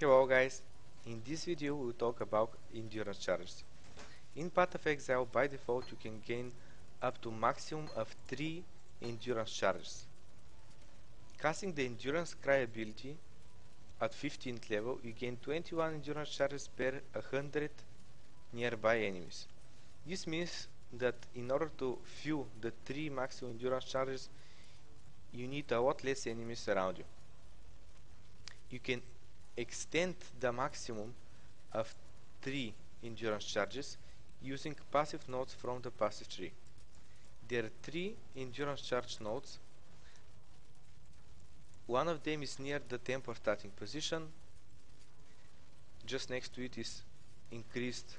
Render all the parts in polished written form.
Hello guys, in this video we'll talk about endurance charges. In Path of Exile by default you can gain up to maximum of 3 endurance charges. Casting the endurance cry ability at 15th level you gain 21 endurance charges per 100 nearby enemies. This means that in order to fill the 3 maximum endurance charges you need a lot less enemies around you. You can extend the maximum of 3 endurance charges using passive nodes from the passive tree. There are 3 endurance charge nodes. One of them is near the tempo starting position. Just next to it is increased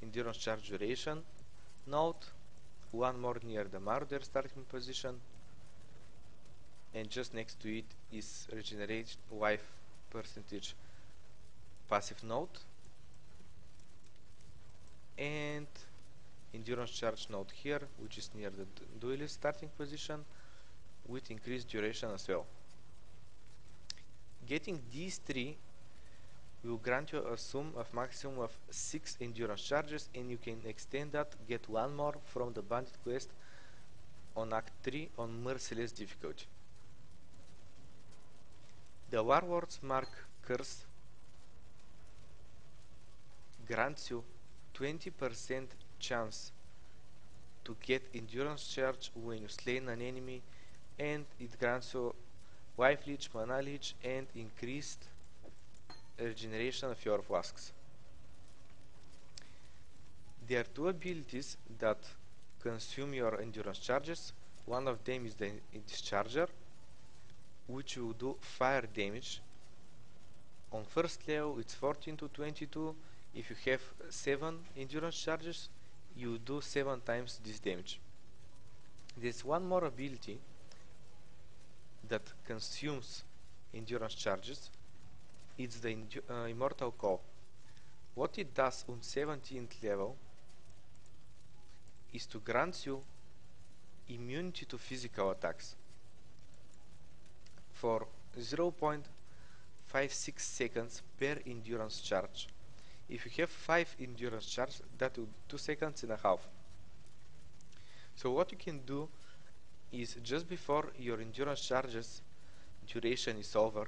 endurance charge duration node. One more near the Marauder starting position. And just next to it is regenerate life percentage passive node and endurance charge node here, which is near the duelist starting position with increased duration as well. Getting these 3 will grant you a sum of maximum of 6 endurance charges, and you can extend that, get one more from the Bandit quest on Act 3 on Merciless difficulty. The Warlord's Mark curse grants you 20% chance to get endurance charge when you slay an enemy, and it grants you life leech, mana leech, and increased regeneration of your flasks. There are 2 abilities that consume your endurance charges. One of them is the Discharger, which will do fire damage. On first level it's 14 to 22. If you have 7 endurance charges you do 7 times this damage. There's one more ability that consumes endurance charges. It's the Immortal Call. What it does on 17th level is to grant you immunity to physical attacks for 0.56 seconds per endurance charge. If you have 5 endurance charge, that will be 2 seconds and a half. So what you can do is, just before your endurance charges duration is over,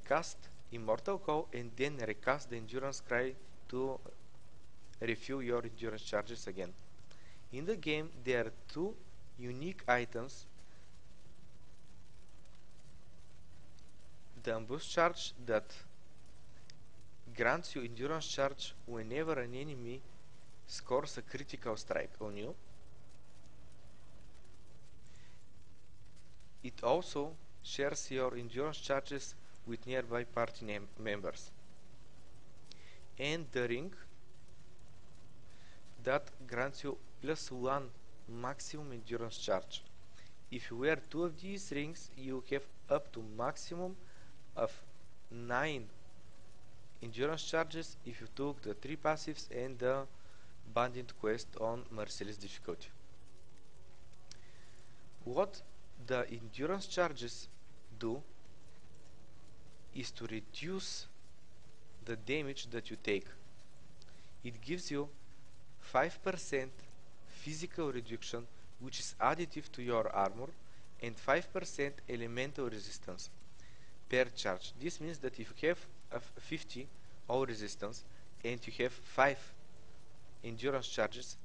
cast Immortal Call and then recast the endurance cry to refill your endurance charges again. In the game there are 2 unique items: the ambush charge that grants you endurance charge whenever an enemy scores a critical strike on you. It also shares your endurance charges with nearby party members. And the ring that grants you +1 maximum endurance charge. If you wear 2 of these rings you have up to maximum of 9 endurance charges if you took the 3 passives and the Bandit quest on Merciless difficulty. What the endurance charges do is to reduce the damage that you take. It gives you 5% physical reduction, which is additive to your armor, and 5% elemental resistance per charge. This means that if you have a 50 all resistance and you have 5 endurance charges,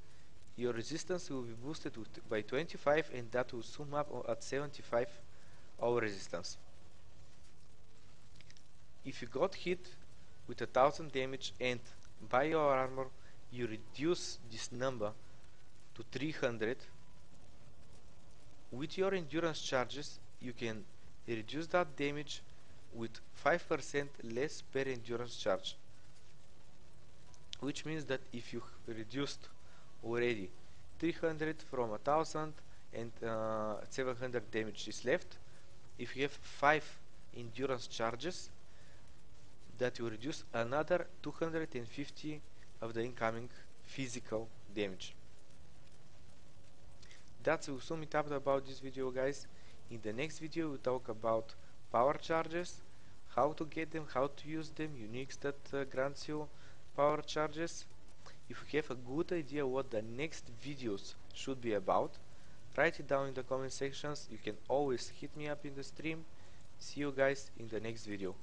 your resistance will be boosted by 25, and that will sum up at 75 all resistance. If you got hit with 1000 damage and by your armor you reduce this number to 300, with your endurance charges you can reduce that damage with 5% less per endurance charge, which means that if you reduced already 300 from 1000 and 700 damage is left, if you have 5 endurance charges, that will reduce another 250 of the incoming physical damage. That's will sum it up about this video, guys. In the next video we'll talk about power charges, how to get them, how to use them, uniques that grants you power charges. If you have a good idea what the next videos should be about, write it down in the comment sections. You can always hit me up in the stream. See you guys in the next video.